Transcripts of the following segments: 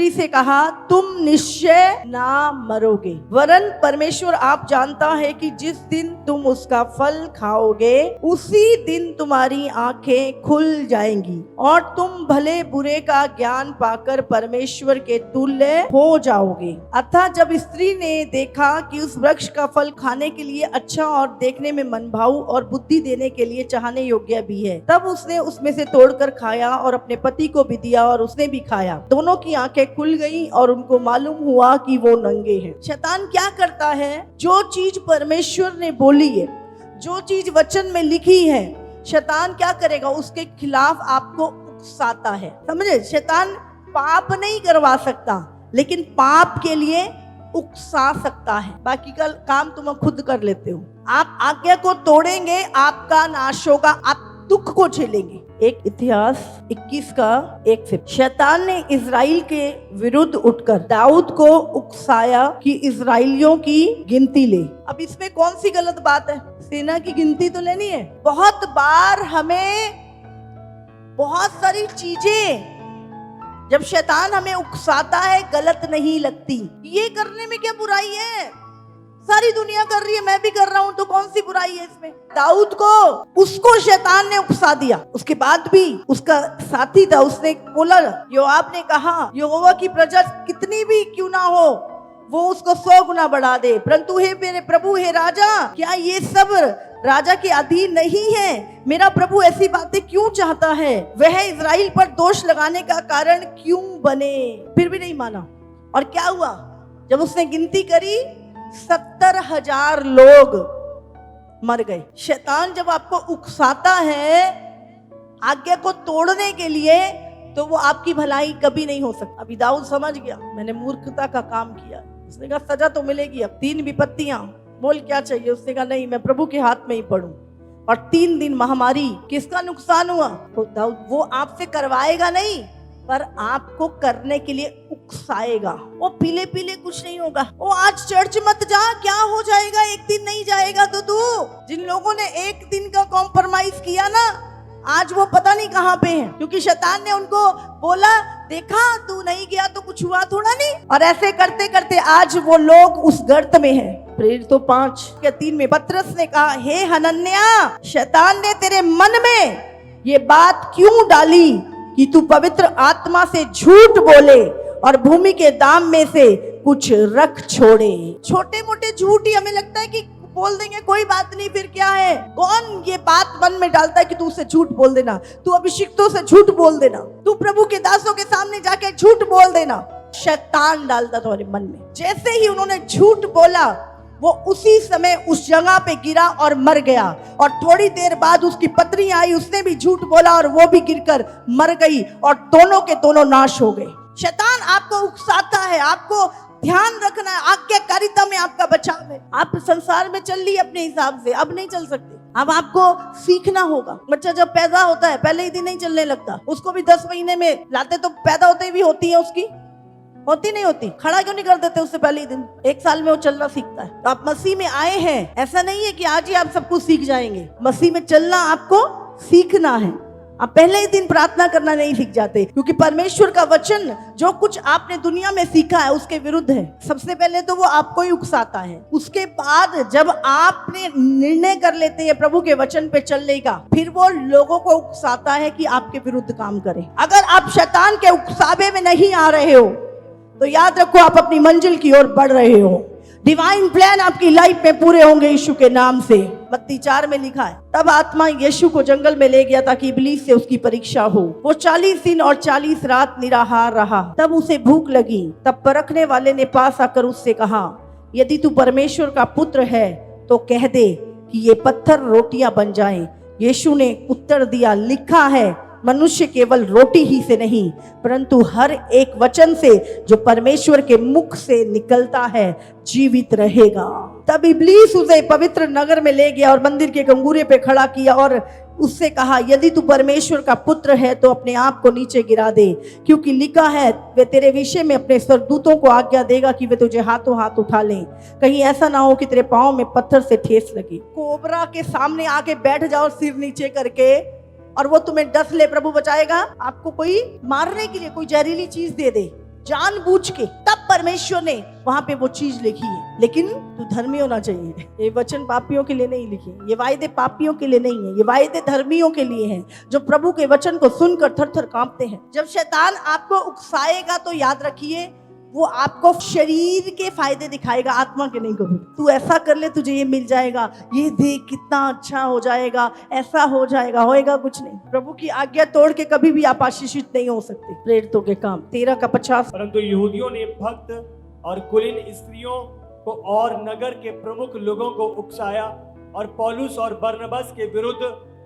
स्त्री से कहा, तुम निश्चय ना मरोगे, वरन परमेश्वर आप जानता है कि जिस दिन तुम उसका फल खाओगे उसी दिन तुम्हारी आंखें खुल जाएंगी और तुम भले बुरे का ज्ञान पाकर परमेश्वर के तुल्य हो जाओगे। अतः जब स्त्री ने देखा कि उस वृक्ष का फल खाने के लिए अच्छा और देखने में मनभाऊ और बुद्धि देने के लिए चाहने योग्य भी है, तब उसने उसमें से तोड़कर खाया और अपने पति को भी दिया और उसने भी खाया। दोनों की आंखें खुल गई और उनको मालूम हुआ कि वो नंगे हैं। शैतान क्या करता है, जो चीज परमेश्वर ने बोली है, जो चीज वचन में लिखी है, शैतान क्या करेगा, उसके खिलाफ आपको उकसाता है। समझे, शैतान पाप नहीं करवा सकता लेकिन पाप के लिए उकसा सकता है। बाकी का काम तुम खुद कर लेते हो। आप आज्ञा को तोड़ेंगे, आपका नाश होगा, आप दुख को झेलेंगे। एक इतिहास 21 का 1 से, शैतान ने इजराइल के विरुद्ध उठकर दाऊद को उकसाया कि इजराइलियों की गिनती ले। अब इसमें कौन सी गलत बात है, सेना की गिनती तो लेनी है। बहुत बार हमें बहुत सारी चीजें जब शैतान हमें उकसाता है गलत नहीं लगती। ये करने में क्या बुराई है, सारी दुनिया कर रही है, मैं भी कर रहा हूं, तो कौन सी बुराई है इसमें। दाऊद को उसको शैतान ने उकसा दिया, उसके बाद भी उसका साथी था, उसने बोला, योआब ने कहा, यहोवा की प्रजा कितनी भी क्यों ना हो वो उसको 100 गुना बढ़ा दे, परंतु हे मेरे प्रभु, हे राजा, क्या ये सब राजा के अधीन नहीं है? मेरा प्रभु ऐसी बातें क्यों चाहता है? वह इजराइल पर दोष लगाने का कारण क्यों बने? फिर भी नहीं माना। और क्या हुआ, जब उसने गिनती करी 70,000 लोग मर गए। शैतान जब आपको उकसाता है आज्ञा को तोड़ने के लिए, तो वो आपकी भलाई कभी नहीं हो सकती। अभी दाऊद समझ गया, मैंने मूर्खता का काम किया। उसने कहा सजा तो मिलेगी, अब 3 विपत्तियां, बोल क्या चाहिए? उसने कहा नहीं, मैं प्रभु के हाथ में ही पड़ूं। और 3 दिन महामारी, किसका नुकसान हुआ? तो दाऊद वो आपसे करवाएगा नहीं, पर आपको करने के लिए उकसाएगा। वो पीले पीले कुछ नहीं होगा, वो आज चर्च मत जा, क्या हो जाएगा, एक दिन नहीं जाएगा तो तू। जिन लोगों ने एक दिन का कॉम्प्रोमाइज किया ना, आज वो पता नहीं कहां पे हैं, क्योंकि शैतान ने उनको बोला, देखा तू नहीं गया तो कुछ हुआ थोड़ा नहीं। और ऐसे करते करते आज वो लोग उस गर्त में हैं। प्रेरित तो 5 के 3 में पतरस ने कहा, हे हनन्याह, शैतान ने तेरे मन में ये बात क्यों डाली कि तू पवित्र आत्मा से झूठ बोले और भूमि के दाम में से कुछ रख छोड़े। छोटे मोटे झूठ ही हमें लगता है कि बोल देंगे, कोई बात नहीं, फिर क्या है। कौन ये बात मन में डालता है कि तू उससे झूठ बोल देना, तू अभिषिक्तों से झूठ बोल देना, तू प्रभु के दासों के सामने जाके झूठ बोल देना। शैतान डालता तुम्हारे मन में। जैसे ही उन्होंने झूठ बोला, वो उसी समय उस जगह पे गिरा और मर गया। और थोड़ी देर बाद उसकी पत्नी आई, उसने भी झूठ बोला और वो भी गिरकर मर गई, और दोनों के दोनों नाश हो गए। शैतान आपको उकसाता है, आपको ध्यान रखना है, आज्ञाकारिता में आपका बचाव है। आप संसार में चल रही अपने हिसाब से, अब नहीं चल सकते। अब आपको सीखना होगा। बच्चा जब पैदा होता है पहले ही दिन नहीं चलने लगता, उसको भी 10 महीने में लाते, तो पैदा होते भी होती है उसकी, होती नहीं होती, खड़ा क्यों नहीं कर देते उससे पहले ही दिन? 1 साल में वो चलना सीखता है। तो आप मसीह में आए हैं, ऐसा नहीं है कि आज ही आप सब कुछ सीख जाएंगे। मसीह में चलना आपको सीखना है। आप पहले ही दिन प्रार्थना करना नहीं सीख जाते, क्योंकि परमेश्वर का वचन जो कुछ आपने दुनिया में सीखा है उसके विरुद्ध है। सबसे पहले तो वो आपको ही उकसाता है, उसके बाद जब आपने निर्णय कर लेते हैं प्रभु के वचन पे चलने का, फिर वो लोगों को उकसाता है कि आपके विरुद्ध काम करें। अगर आप शैतान के उकसावे में नहीं आ रहे हो तो याद रखो आप अपनी मंजिल की ओर बढ़ रहे हो। डिवाइन प्लान आपकी लाइफ में पूरे होंगे यीशु के नाम से। मत्ती 4 में लिखा है, तब आत्मा यीशु को जंगल में ले गया ताकि इब्लीस से उसकी परीक्षा हो। वो 40 दिन और 40 रात निराहार रहा। तब उसे भूख लगी। तब परखने वाले ने पास आकर उससे कहा, यदि तू परमेश्वर का पुत्र है तो कह दे कि ये पत्थर रोटियां बन जाएं। यीशु ने उत्तर दिया, लिखा है, मनुष्य केवल रोटी ही से नहीं परंतु हर एक वचन से जो परमेश्वर के मुख से निकलता है जीवित रहेगा। तब इब्लीस उसे पवित्र नगर में ले गया और मंदिर के गंगूरे पे खड़ा किया और उससे कहा, यदि तू परमेश्वर का पुत्र है तो अपने आप को नीचे गिरा दे, क्योंकि लिखा है, वे तेरे विषय में अपने स्वर्गदूतों को आज्ञा देगा कि वे तुझे हाथों हाथ उठा लें, कहीं ऐसा ना हो कि तेरे पांव में पत्थर से ठेस लगे। कोबरा के सामने आके बैठ जाओ सिर नीचे करके और वो तुम्हें डस ले, प्रभु बचाएगा। आपको कोई मारने के लिए कोई जहरीली चीज दे दे, जानबूझ के, तब परमेश्वर ने वहां पे वो चीज लिखी है। लेकिन तू धर्मी होना चाहिए। ये वचन पापियों के लिए नहीं लिखे, ये वायदे पापियों के लिए नहीं है, ये वायदे धर्मियों के लिए हैं, जो प्रभु के वचन को सुनकर थर थर कांपते हैं। जब शैतान आपको उकसाएगा तो याद रखिए, वो आपको शरीर के फायदे दिखाएगा, आत्मा के नहीं। कभी तू ऐसा कर ले, तुझे ये मिल जाएगा, ये देख कितना अच्छा हो जाएगा, ऐसा हो जाएगा, होएगा कुछ नहीं। प्रभु की आज्ञा तोड़ के कभी भी आप आशीषित नहीं हो सकते। प्रेरितों के काम 13:50। परंतु यहूदियों ने भक्त और कुलीन स्त्रियों को और नगर के प्रमुख लोगों को उकसाया और पौलुस और बरनबास के विरुद्ध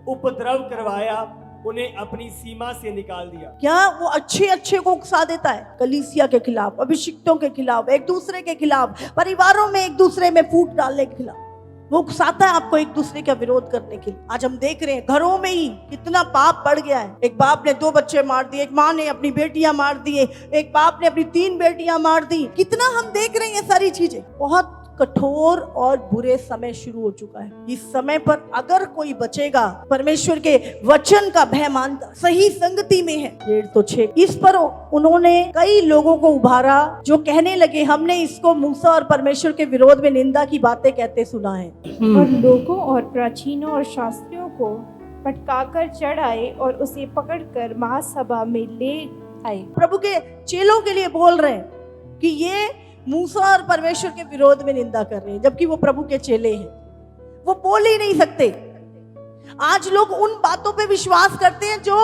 उपद्रव करवाया, उन्हें अपनी सीमा से निकाल दिया। क्या वो अच्छे को उकसा देता है? कलीसिया के खिलाफ, अभिषिक्तों के खिलाफ, एक दूसरे के खिलाफ, परिवारों में एक दूसरे में फूट डालने के खिलाफ वो उकसाता है आपको, एक दूसरे का विरोध करने के लिए। आज हम देख रहे हैं घरों में ही कितना पाप बढ़ गया है। एक बाप ने 2 बच्चे मार दिए, एक माँ ने अपनी बेटियां मार दिए, एक बाप ने अपनी 3 बेटियां मार दी। कितना हम देख रहे हैं ये सारी चीजें। बहुत कठोर और बुरे समय शुरू हो चुका है। इस समय पर अगर कोई बचेगा, परमेश्वर के वचन का भय मानता, सही संगति में है, 1:6 इस पर उन्होंने कई लोगों को उभारा जो कहने लगे, हमने इसको मूसा और परमेश्वर के विरोध में निंदा की बातें कहते सुना है। और लोगों और प्राचीनों और शास्त्रियों को पटकाकर चढ़ आए और उसे पकड़कर महासभा में ले आए। प्रभु के चेलों के लिए बोल रहे हैं कि ये मूसा और परमेश्वर के विरोध में निंदा कर रहे हैं, जबकि वो प्रभु के चेले हैं। वो बोल ही नहीं सकते। आज लोग उन बातों पे विश्वास करते हैं जो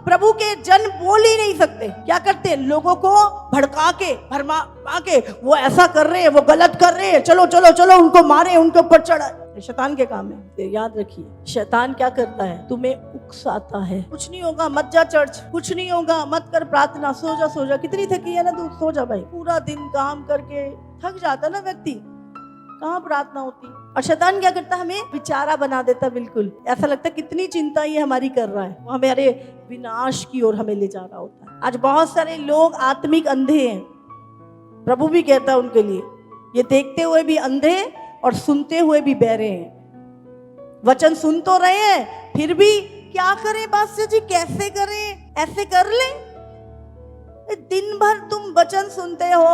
प्रभु के जन बोल ही नहीं सकते। क्या करते हैं? लोगों को भड़का के, भरमा के, वो ऐसा कर रहे हैं, वो गलत कर रहे हैं, चलो चलो चलो उनको मारे, उनके ऊपर चढ़ा। शैतान के काम है। याद रखिए, शैतान क्या करता है? तुम्हें उकसाता है। कुछ नहीं होगा, मत जा चर्च, कुछ नहीं होगा, मत कर प्रार्थना, सो जा। कितनी थकी है ना तू, सो जा भाई। पूरा दिन काम करके थक जाता ना व्यक्ति, कहाँ प्रार्थना होती। और शैतान क्या करता है? हमें बेचारा बना देता। बिल्कुल ऐसा लगता है कितनी चिंता ये हमारी कर रहा है, वो हमारे विनाश की ओर हमें ले जा रहा होता है। आज बहुत सारे लोग आत्मिक अंधे हैं। प्रभु भी कहता है उनके लिए, ये देखते हुए भी अंधे और सुनते हुए भी बहरे हैं। वचन सुन तो रहे हैं, फिर भी क्या करें बादशाह जी, कैसे करें? ऐसे कर ले। दिन भर तुम वचन सुनते हो,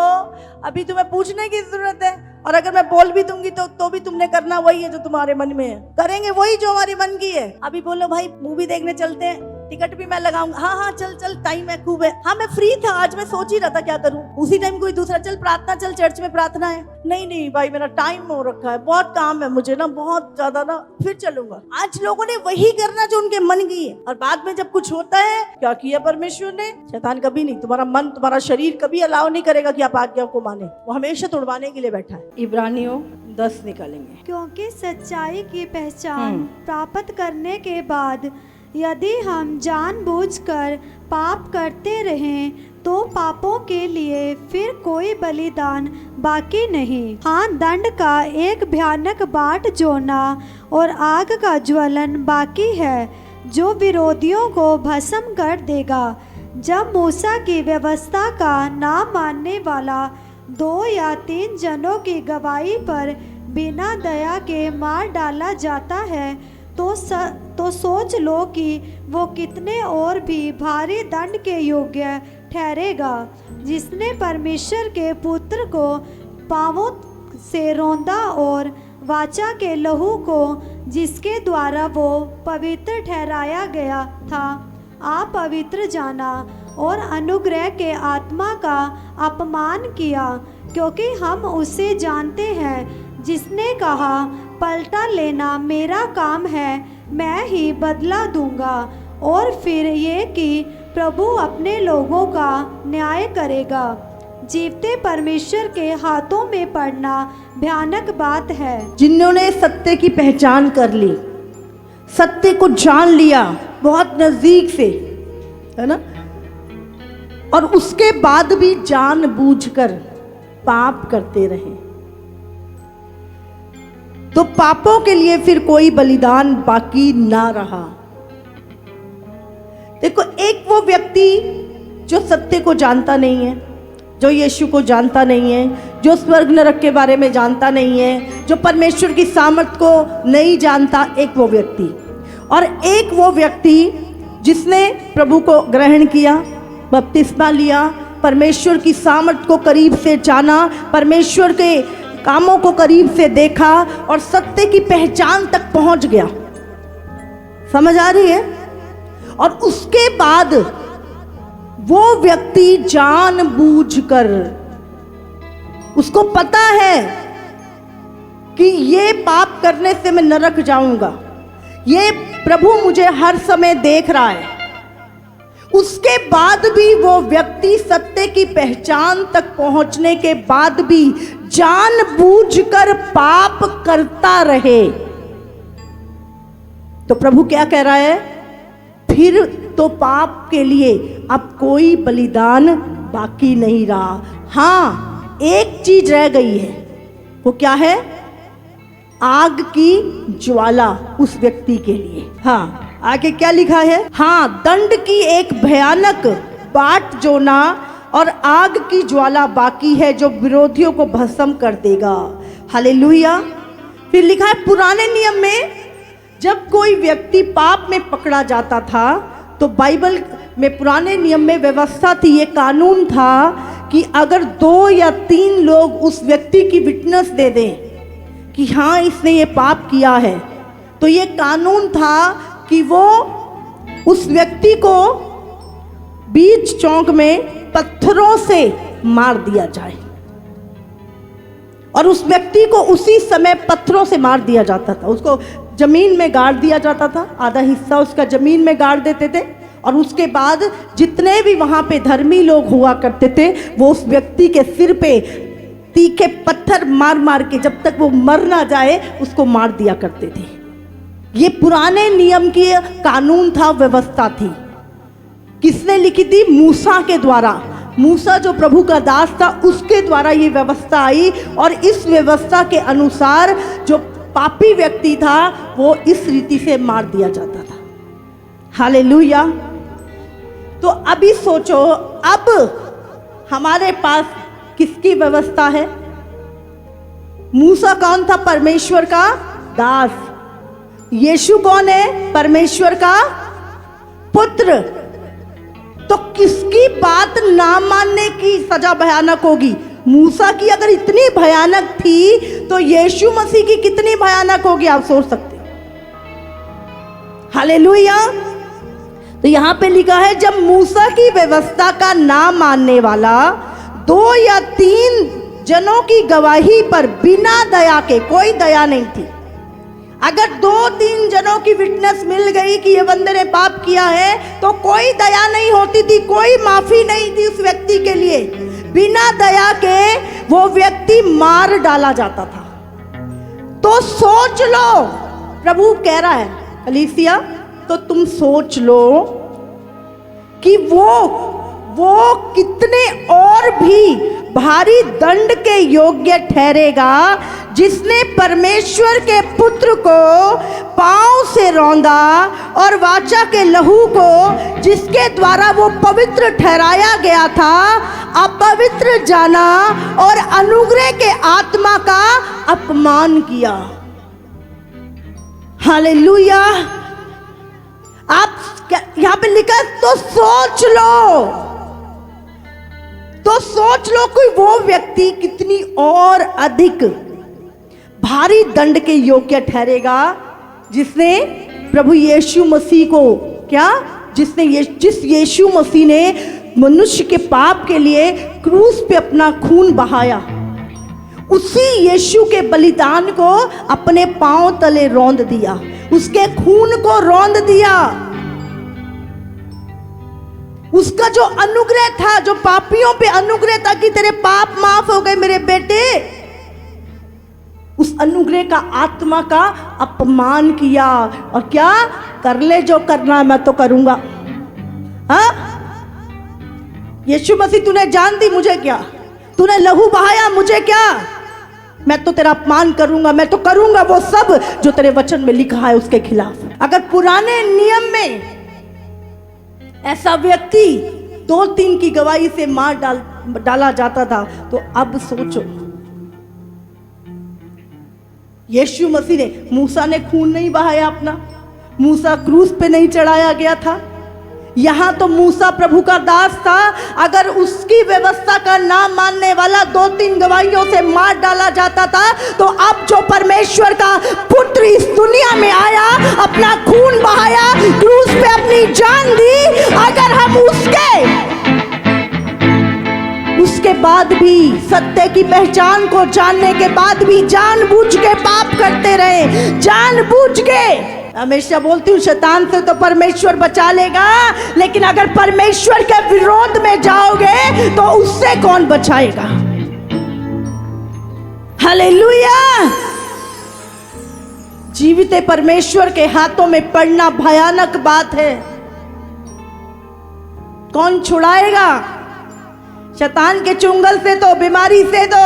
अभी तुम्हें पूछने की जरूरत है। और अगर मैं बोल भी दूंगी तो भी तुमने करना वही है जो तुम्हारे मन में है, करेंगे वही जो हमारे मन की है। अभी बोलो भाई मूवी देखने चलते हैं, टिकट भी मैं लगाऊंगा, हाँ चल टाइम है, खूब है। हाँ मैं फ्री था आज, मैं सोच ही रहा था क्या करूं। उसी टाइम कोई दूसरा, चल प्रार्थना, चल चर्च में प्रार्थना है। नहीं भाई मेरा टाइम हो रखा है, बहुत काम है मुझे ना, बहुत ज्यादा ना, फिर चलूंगा। आज लोगों ने वही करना जो उनके मन की है, और बाद में जब कुछ होता है, क्या किया परमेश्वर ने? शैतान कभी नहीं, तुम्हारा मन, तुम्हारा शरीर कभी अलाउ नहीं करेगा कि आप आज्ञा को माने। वो हमेशा तोड़वाने के लिए बैठा है। इब्रानियों 10 निकालेंगे। क्योंकि सच्चाई की पहचान प्राप्त करने के बाद यदि हम जानबूझकर पाप करते रहें तो पापों के लिए फिर कोई बलिदान बाकी नहीं। हाँ, दंड का एक भयानक बाट जोना और आग का ज्वलन बाकी है जो विरोधियों को भस्म कर देगा। जब मूसा की व्यवस्था का ना मानने वाला 2 या 3 जनों की गवाही पर बिना दया के मार डाला जाता है तो सोच लो कि वो कितने और भी भारी दंड के योग्य ठहरेगा। जिसने परमेश्वर के पुत्र को पांवों से रौंदा और वाचा के लहू को जिसके द्वारा वो पवित्र ठहराया गया था अपवित्र जाना और अनुग्रह के आत्मा का अपमान किया। क्योंकि हम उसे जानते हैं जिसने कहा, पलटा लेना मेरा काम है, मैं ही बदला दूंगा। और फिर ये कि प्रभु अपने लोगों का न्याय करेगा। जीवते परमेश्वर के हाथों में पड़ना भयानक बात है। जिन्होंने सत्य की पहचान कर ली, सत्य को जान लिया बहुत नजदीक से, है ना, और उसके बाद भी जानबूझकर पाप करते रहे, तो पापों के लिए फिर कोई बलिदान बाकी ना रहा। देखो, एक वो व्यक्ति जो सत्य को जानता नहीं है, जो यीशु को जानता नहीं है, जो स्वर्ग नरक के बारे में जानता नहीं है, जो परमेश्वर की सामर्थ को नहीं जानता, एक वो व्यक्ति। और एक वो व्यक्ति जिसने प्रभु को ग्रहण किया, बपतिस्मा लिया, परमेश्वर की सामर्थ को करीब से जाना, परमेश्वर के कामों को करीब से देखा और सत्य की पहचान तक पहुंच गया। समझ आ रही है? और उसके बाद वो व्यक्ति जानबूझकर, उसको पता है कि ये पाप करने से मैं नरक जाऊंगा, ये प्रभु मुझे हर समय देख रहा है, उसके बाद भी वो व्यक्ति सत्य की पहचान तक पहुंचने के बाद भी जानबूझकर पाप करता रहे, तो प्रभु क्या कह रहा है? फिर तो पाप के लिए अब कोई बलिदान बाकी नहीं रहा। हाँ, एक चीज रह गई है, वो क्या है? आग की ज्वाला उस व्यक्ति के लिए। हाँ, आगे क्या लिखा है? हाँ, दंड की एक भयानक बाट जोना और आग की ज्वाला बाकी है जो विरोधियों को भस्म कर देगा। हालेलुया। फिर लिखा है पुराने नियम में जब कोई व्यक्ति पाप में पकड़ा जाता था तो बाइबल में पुराने नियम में व्यवस्था थी, ये कानून था कि अगर 2 या 3 लोग उस व्यक्ति की विटनेस दे दें कि हाँ इसने ये पाप किया है, तो ये कानून था कि वो उस व्यक्ति को बीच चौक में पत्थरों से मार दिया जाए। और उस व्यक्ति को उसी समय पत्थरों से मार दिया जाता था, उसको जमीन में गाड़ दिया जाता था, आधा हिस्सा उसका जमीन में गाड़ देते थे। और उसके बाद जितने भी वहाँ पे धर्मी लोग हुआ करते थे वो उस व्यक्ति के सिर पे तीखे पत्थर मार मार के जब तक वो मर ना जाए उसको मार दिया करते थे। ये पुराने नियम की कानून था, व्यवस्था थी। किसने लिखी थी? मूसा के द्वारा। मूसा जो प्रभु का दास था उसके द्वारा ये व्यवस्था आई और इस व्यवस्था के अनुसार जो पापी व्यक्ति था वो इस रीति से मार दिया जाता था। हालेलुया। तो अभी सोचो, अब हमारे पास किसकी व्यवस्था है? मूसा कौन था? परमेश्वर का दास। यीशु कौन है? परमेश्वर का पुत्र। तो किसकी बात ना मानने की सजा भयानक होगी? मूसा की अगर इतनी भयानक थी तो यीशु मसीह की कितनी भयानक होगी, आप सोच सकते। हालेलुया। तो यहां पे लिखा है जब मूसा की व्यवस्था का ना मानने वाला 2 या 3 जनों की गवाही पर बिना दया के, कोई दया नहीं थी, अगर 2-3 जनों की विटनेस मिल गई कि ये बंदे ने पाप किया है तो कोई दया नहीं होती थी, कोई माफी नहीं थी उस व्यक्ति के लिए। बिना दया के वो व्यक्ति मार डाला जाता था। तो सोच लो, प्रभु कह रहा है कलीसिया, तो तुम सोच लो कि वो कितने और भी भारी दंड के योग्य ठहरेगा जिसने परमेश्वर के पुत्र को पांव से रौंदा और वाचा के लहू को जिसके द्वारा वो पवित्र ठहराया गया था अपवित्र जाना और अनुग्रह के आत्मा का अपमान किया। हालेलुया। आप यहां पे लिखा, तो सोच लो कोई वो व्यक्ति कितनी और अधिक भारी दंड के योग्य ठहरेगा जिसने प्रभु यीशु मसीह को जिस यीशु मसीह ने मनुष्य के पाप के लिए क्रूस पे अपना खून बहाया, उसी यीशु के बलिदान को अपने पांव तले रौंद दिया, उसके खून को रौंद दिया। उसका जो अनुग्रह था, जो पापियों पे अनुग्रह था कि तेरे पाप माफ हो गए मेरे बेटे, उस अनुग्रह का आत्मा का अपमान किया। और क्या? कर ले जो करना, मैं तो करूंगा। हाँ, यीशु मसीह तूने जान दी, मुझे क्या? तूने लहू बहाया, मुझे क्या? मैं तो तेरा अपमान करूंगा, मैं तो करूंगा वो सब जो तेरे वचन में लिखा है उसके खिलाफ। अगर पुराने नियम में ऐसा व्यक्ति 2-3 की गवाही से मार डाला जाता था, तो अब सोचो, यीशु मसीह ने, मूसा ने खून नहीं बहाया अपना, मूसा क्रूस पे नहीं चढ़ाया गया था, यहाँ तो मूसा प्रभु का दास था, अगर उसकी व्यवस्था का ना मानने वाला 2-3 गवाहियों से मार डाला जाता था, तो अब जो परमेश्वर का पुत्र इस दुनिया में आया, अपना खून बहाया, क्रूस पे अपनी जान दी, अगर हम उसके बाद भी सत्य की पहचान को जानने के बाद भी जानबूझ के पाप करते रहे, जानबूझ के, हमेशा बोलती हूँ शैतान से तो परमेश्वर बचा लेगा, लेकिन अगर परमेश्वर के विरोध में जाओगे तो उससे कौन बचाएगा। हालेलुया। जीवित परमेश्वर के हाथों में पड़ना भयानक बात है। कौन छुड़ाएगा? शैतान के चुंगल से तो, बीमारी से तो,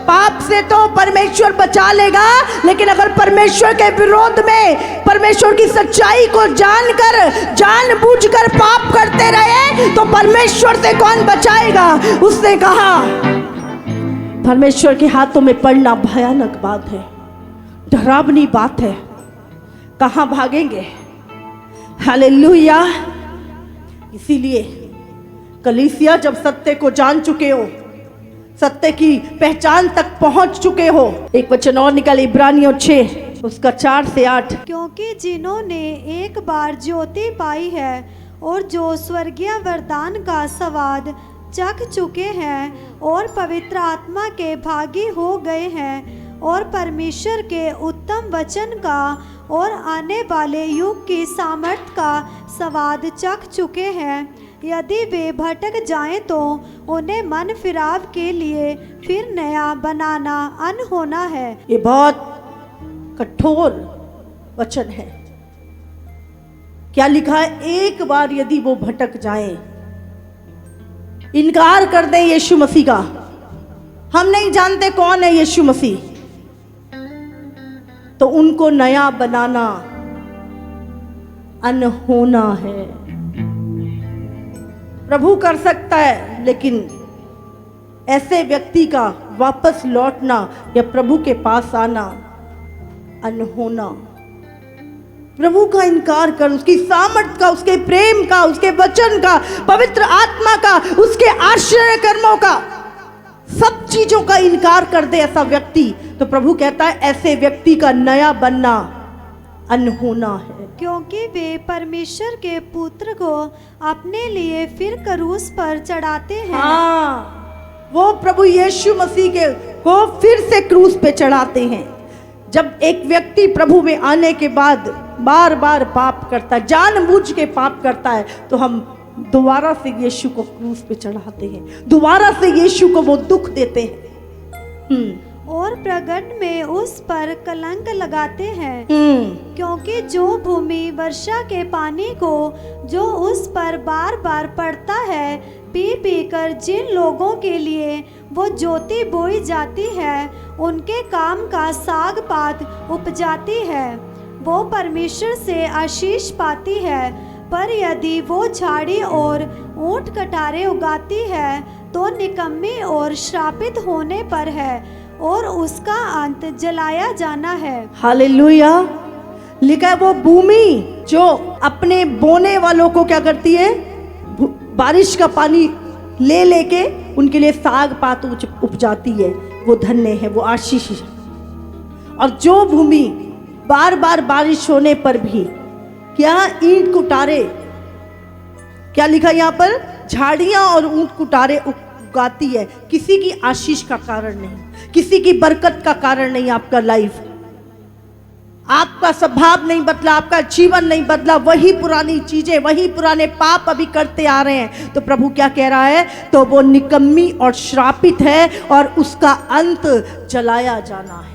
पाप से तो परमेश्वर बचा लेगा, लेकिन अगर परमेश्वर के विरोध में परमेश्वर की सच्चाई को जानकर, जानबूझकर पाप करते रहे तो परमेश्वर से कौन बचाएगा। उसने कहा परमेश्वर के हाथों में पड़ना भयानक बात है, डरावनी बात है, कहां भागेंगे। हालेलुया। इसीलिए कलीसिया जब सत्य को जान चुके हो, सत्य की पहचान तक पहुंच चुके हो, एक वचन और निकल, इब्रानियों 6 उसका 4 से 8। क्योंकि जिन्होंने एक बार ज्योति पाई है और जो स्वर्गीय वरदान का स्वाद चख चुके हैं और पवित्र आत्मा के भागी हो गए हैं और परमेश्वर के उत्तम वचन का और आने वाले युग की सामर्थ का स्वाद चख चुके हैं, यदि वे भटक जाएं तो उन्हें मन फिराव के लिए फिर नया बनाना अनहोना है। ये बहुत कठोर वचन है। क्या लिखा है? एक बार यदि वो भटक जाएं, इनकार कर दें यीशु मसीह का, हम नहीं जानते कौन है यीशु मसीह, तो उनको नया बनाना अनहोना है। प्रभु कर सकता है, लेकिन ऐसे व्यक्ति का वापस लौटना या प्रभु के पास आना अनहोना। प्रभु का इनकार कर, उसकी सामर्थ का, उसके प्रेम का, उसके वचन का, पवित्र आत्मा का, उसके आश्चर्य कर्मों का, सब चीजों का इनकार कर दे ऐसा व्यक्ति, तो प्रभु कहता है ऐसे व्यक्ति का नया बनना अनहोना है। क्योंकि वे परमेश्वर के पुत्र को अपने लिए फिर क्रूस पर चढ़ाते हैं। हाँ, वो प्रभु यीशु मसीह के को फिर से क्रूस पे चढ़ाते हैं। जब एक व्यक्ति प्रभु में आने के बाद बार बार पाप करता है, जानबूझ के पाप करता है, तो हम दोबारा से यीशु को क्रूस पे चढ़ाते हैं, दोबारा से यीशु को वो दुख देते हैं और प्रगट में उस पर कलंक लगाते हैं। क्योंकि जो भूमि वर्षा के पानी को जो उस पर बार बार पड़ता है, पी पी कर जिन लोगों के लिए वो ज्योति बोई जाती है, उनके काम का साग पात उपजाती है, वो परमेश्वर से आशीष पाती है। पर यदि वो झाड़ी और ऊंट कटारे उगाती है तो निकम्मी और श्रापित होने पर है और उसका अंत जलाया जाना है। हालेलुया। लिखा है वो भूमि जो अपने बोने वालों को क्या करती है, बारिश का पानी ले लेके उनके लिए साग पात उपजाती है, वो धन्य है, वो आशीष है। और जो भूमि बार बार बारिश होने पर भी क्या ईंट कुटारे, क्या लिखा यहाँ पर, झाड़ियां और ऊंट कुटारे उगाती है, किसी की आशीष का कारण नहीं, किसी की बरकत का कारण नहीं। आपका लाइफ, आपका स्वभाव नहीं बदला, आपका जीवन नहीं बदला, वही पुरानी चीजें, वही पुराने पाप अभी करते आ रहे हैं, तो प्रभु क्या कह रहा है, तो वो निकम्मी और श्रापित है और उसका अंत जलाया जाना है।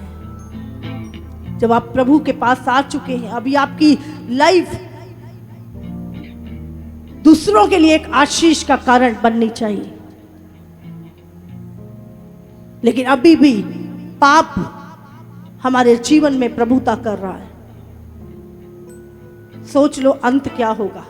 जब आप प्रभु के पास आ चुके हैं, अभी आपकी लाइफ दूसरों के लिए एक आशीष का कारण बननी चाहिए, लेकिन अभी भी पाप हमारे जीवन में प्रभुता कर रहा है। सोच लो अंत क्या होगा।